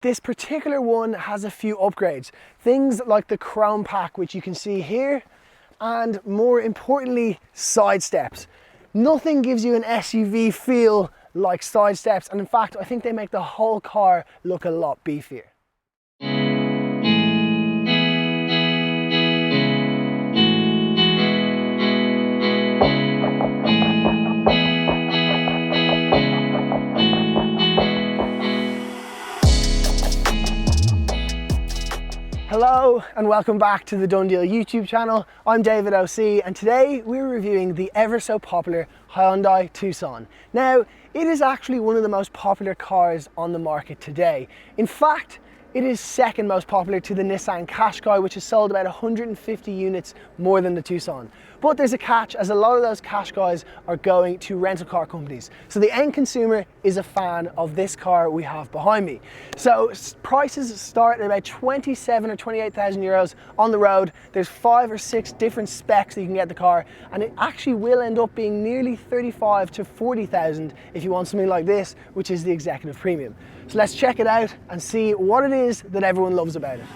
This particular one has a few upgrades. Things like the chrome pack, which you can see here, and more importantly, side steps. Nothing gives you an SUV feel like side steps, and in fact, I think they make the whole car look a lot beefier. Hello and welcome back to the DoneDeal YouTube channel. I'm David OC and today we're reviewing the ever so popular Hyundai Tucson. Now, it is actually one of the most popular cars on the market today. In fact, it is second most popular to the Nissan Qashqai, which has sold about 150 units more than the Tucson. But there's a catch, as a lot of those Qashqais are going to rental car companies. So the end consumer is a fan of this car we have behind me. So prices start at about 27 or 28,000 euros on the road. There's 5 or 6 different specs that you can get the car, and it actually will end up being nearly 35 to 40,000 if you want something like this, which is the executive premium. So let's check it out and see what it is that everyone loves about it.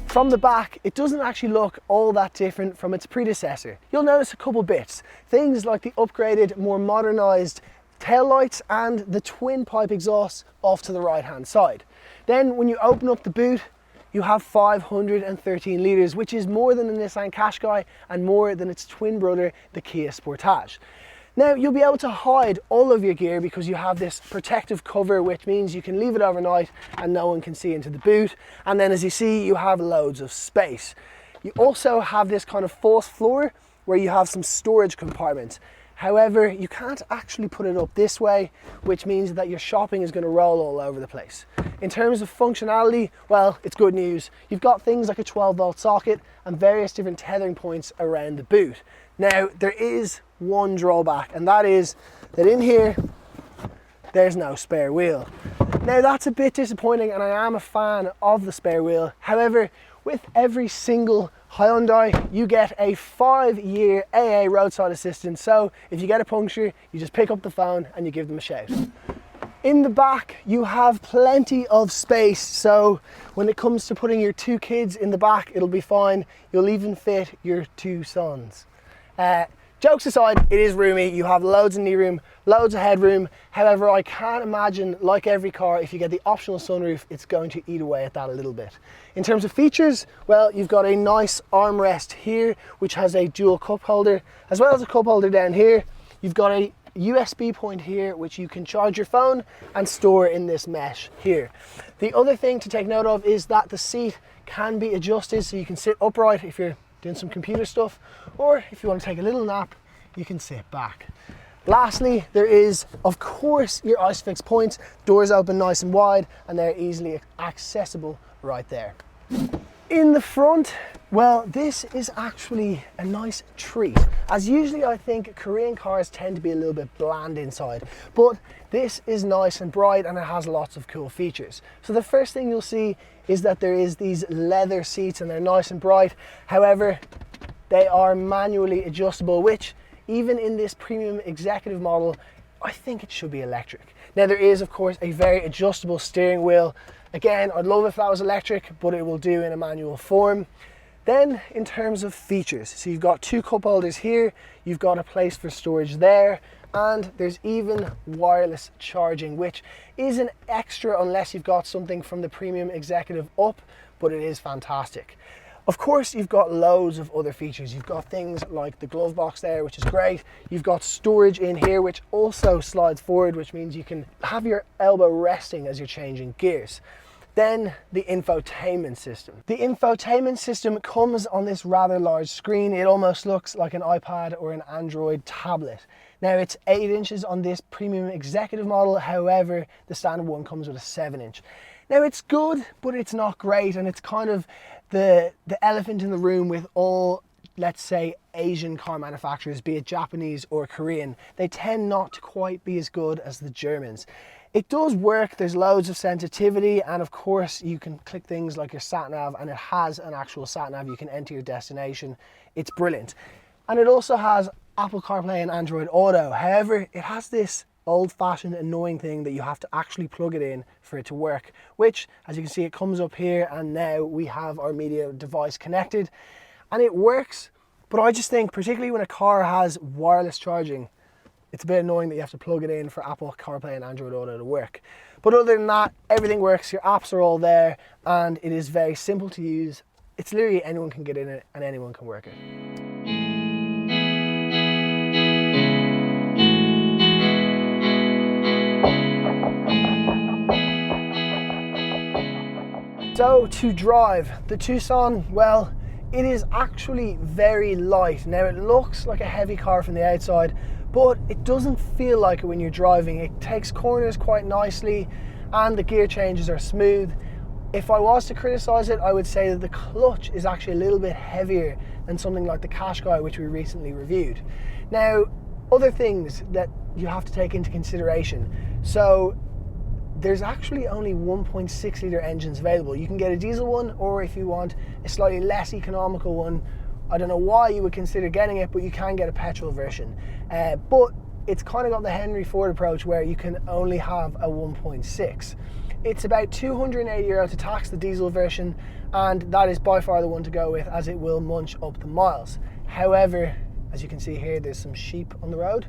From the back, it doesn't actually look all that different from its predecessor. You'll notice a couple bits. Things like the upgraded, more modernized taillights and the twin pipe exhaust off to the right hand side. Then when you open up the boot, you have 513 litres, which is more than the Nissan Qashqai and more than its twin brother, the Kia Sportage. Now, you'll be able to hide all of your gear because you have this protective cover, which means you can leave it overnight and no one can see into the boot. And then as you see, you have loads of space. You also have this kind of false floor where you have some storage compartments. However, you can't actually put it up this way, which means that your shopping is going to roll all over the place. In terms of functionality, well, it's good news. You've got things like a 12-volt socket and various different tethering points around the boot. Now, there is one drawback, and that is that in here, there's no spare wheel. Now, that's a bit disappointing, and I am a fan of the spare wheel. However, with every single Hyundai, you get a 5-year AA roadside assistance. So if you get a puncture, you just pick up the phone and you give them a shout. In the back, you have plenty of space. So when it comes to putting your 2 kids in the back, it'll be fine. You'll even fit your 2 sons. Jokes aside, it is roomy. You have loads of knee room, loads of headroom. However, I can't imagine, like every car, if you get the optional sunroof, it's going to eat away at that a little bit. In terms of features, well, you've got a nice armrest here, which has a dual cup holder, as well as a cup holder down here. You've got a USB point here, which you can charge your phone and store in this mesh here. The other thing to take note of is that the seat can be adjusted so you can sit upright if you're doing some computer stuff, or if you want to take a little nap, you can sit back. Lastly, there is, of course, your ISOFIX points. Doors open nice and wide, and they're easily accessible right there. In the front, well, this is actually a nice treat, as usually I think Korean cars tend to be a little bit bland inside, but this is nice and bright and it has lots of cool features. So the first thing you'll see is that there is these leather seats and they're nice and bright. However, they are manually adjustable, which even in this premium executive model, I think it should be electric. Now there is of course a very adjustable steering wheel. Again, I'd love if that was electric, but it will do in a manual form. Then in terms of features, so you've got 2 cup holders here, you've got a place for storage there, and there's even wireless charging, which is an extra unless you've got something from the premium executive up, but it is fantastic. Of course, you've got loads of other features. You've got things like the glove box there, which is great. You've got storage in here, which also slides forward, which means you can have your elbow resting as you're changing gears. Then the infotainment system. The infotainment system comes on this rather large screen. It almost looks like an iPad or an Android tablet. Now it's 8 inches on this premium executive model. However, the standard one comes with a 7-inch. Now it's good, but it's not great, and it's kind of the elephant in the room with all, let's say, Asian car manufacturers, be it Japanese or Korean. They tend not to quite be as good as the Germans. It does work, there's loads of sensitivity, and of course you can click things like your sat nav, and it has an actual sat nav. You can enter your destination. It's brilliant. And it also has Apple CarPlay and Android Auto. However, it has this old-fashioned annoying thing that you have to actually plug it in for it to work, which, as you can see, it comes up here, and now we have our media device connected and it works. But I just think, particularly when a car has wireless charging, it's a bit annoying that you have to plug it in for Apple CarPlay and Android Auto to work. But other than that, everything works. Your apps are all there and it is very simple to use. It's literally anyone can get in it and anyone can work it. So to drive the Tucson, well, it is actually very light. Now it looks like a heavy car from the outside, but it doesn't feel like it when you're driving. It takes corners quite nicely and the gear changes are smooth. If I was to criticize it, I would say that the clutch is actually a little bit heavier than something like the Qashqai, which we recently reviewed. Now, other things that you have to take into consideration. So there's actually only 1.6 litre engines available. You can get a diesel one, or if you want a slightly less economical one, I don't know why you would consider getting it, but you can get a petrol version. But it's kind of got the Henry Ford approach where you can only have a 1.6. It's about €280 to tax the diesel version, and that is by far the one to go with, as it will munch up the miles. However, as you can see here, there's some sheep on the road.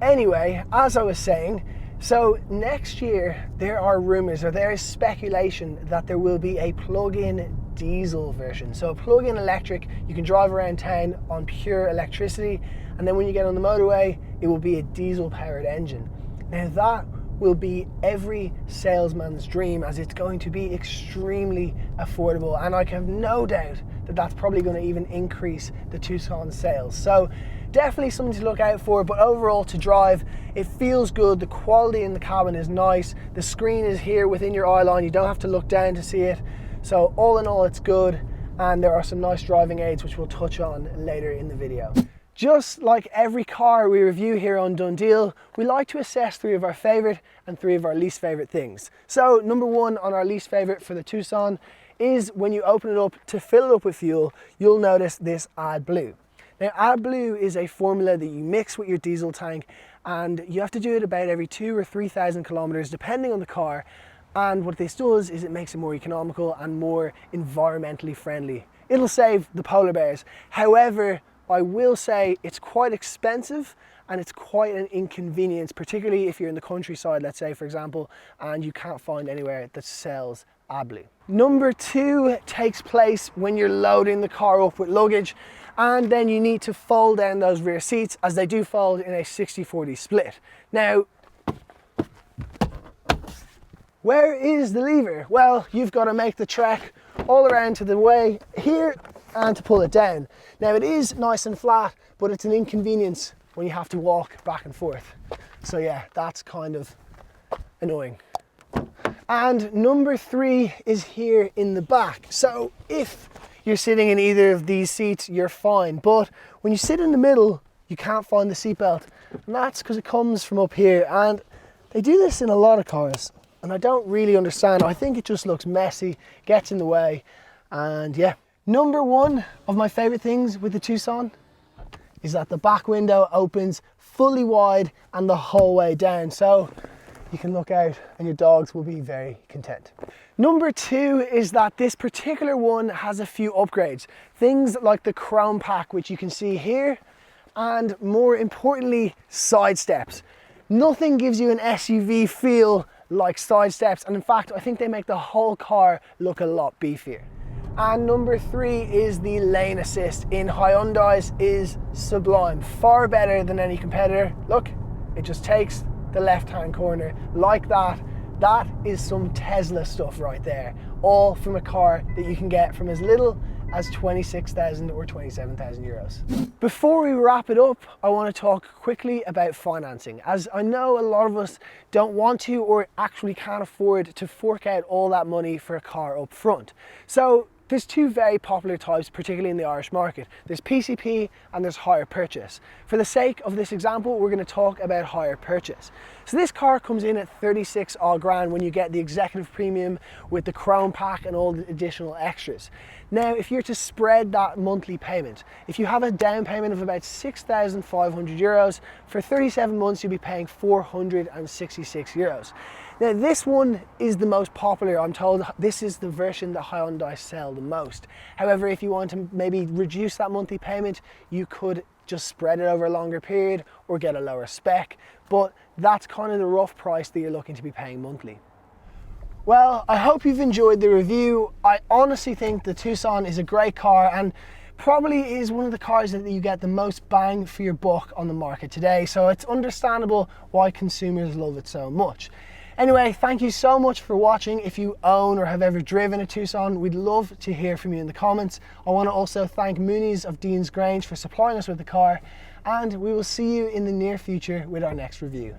Anyway, as I was saying, so next year there are rumours, or there is speculation that there will be a plug-in diesel version. So a plug-in electric, you can drive around town on pure electricity, and then when you get on the motorway, it will be a diesel powered engine. Now that will be every salesman's dream, as it's going to be extremely affordable, and I have no doubt that that's probably going to even increase the Tucson sales. So definitely something to look out for, but overall to drive, it feels good. The quality in the cabin is nice. The screen is here within your eye line. You don't have to look down to see it. So all in all, it's good. And there are some nice driving aids, which we'll touch on later in the video. Just like every car we review here on DoneDeal, we like to assess 3 of our favorite and 3 of our least favorite things. So number 1 on our least favorite for the Tucson is when you open it up to fill it up with fuel, you'll notice this AdBlue. Now AdBlue is a formula that you mix with your diesel tank, and you have to do it about every 2,000 or 3,000 kilometers depending on the car. And what this does is it makes it more economical and more environmentally friendly. It'll save the polar bears. However, I will say it's quite expensive and it's quite an inconvenience, particularly if you're in the countryside, let's say for example, and you can't find anywhere that sells AdBlue. Number 2 takes place when you're loading the car up with luggage, and then you need to fold down those rear seats, as they do fold in a 60-40 split. Now, where is the lever? Well, you've got to make the trek all around to the way here and to pull it down. Now it is nice and flat, but it's an inconvenience when you have to walk back and forth. So yeah, that's kind of annoying. And number 3 is here in the back. So if you're sitting in either of these seats, you're fine. But when you sit in the middle, you can't find the seatbelt. And that's because it comes from up here. And they do this in a lot of cars, and I don't really understand. I think it just looks messy, gets in the way, and yeah. Number 1 of my favorite things with the Tucson is that the back window opens fully wide and the whole way down. So you can look out and your dogs will be very content. Number 2 is that this particular one has a few upgrades. Things like the chrome pack, which you can see here, and more importantly, side steps. Nothing gives you an SUV feel like side steps, and in fact, I think they make the whole car look a lot beefier. And number 3 is the lane assist in Hyundai's is sublime, far better than any competitor. Look, it just takes the left-hand corner like that. That is some Tesla stuff right there, all from a car that you can get from as little as 26,000 or 27,000 euros. Before we wrap it up, I want to talk quickly about financing, as I know a lot of us don't want to or actually can't afford to fork out all that money for a car up front. So There's two very popular types, particularly in the Irish market. There's PCP and there's hire purchase. For the sake of this example, we're going to talk about hire purchase. So this car comes in at 36 odd grand when you get the executive premium with the chrome pack and all the additional extras. Now, if you're to spread that monthly payment, if you have a down payment of about 6,500 euros, for 37 months you'll be paying 466 euros. Now this one is the most popular. I'm told this is the version that Hyundai sell the most. However, if you want to maybe reduce that monthly payment, you could just spread it over a longer period or get a lower spec, but that's kind of the rough price that you're looking to be paying monthly. Well, I hope you've enjoyed the review. I honestly think the Tucson is a great car and probably is one of the cars that you get the most bang for your buck on the market today, so it's understandable why consumers love it so much. Anyway, thank you so much for watching. If you own or have ever driven a Tucson, we'd love to hear from you in the comments. I want to also thank Mooneys of Deansgrange for supplying us with the car, and we will see you in the near future with our next review.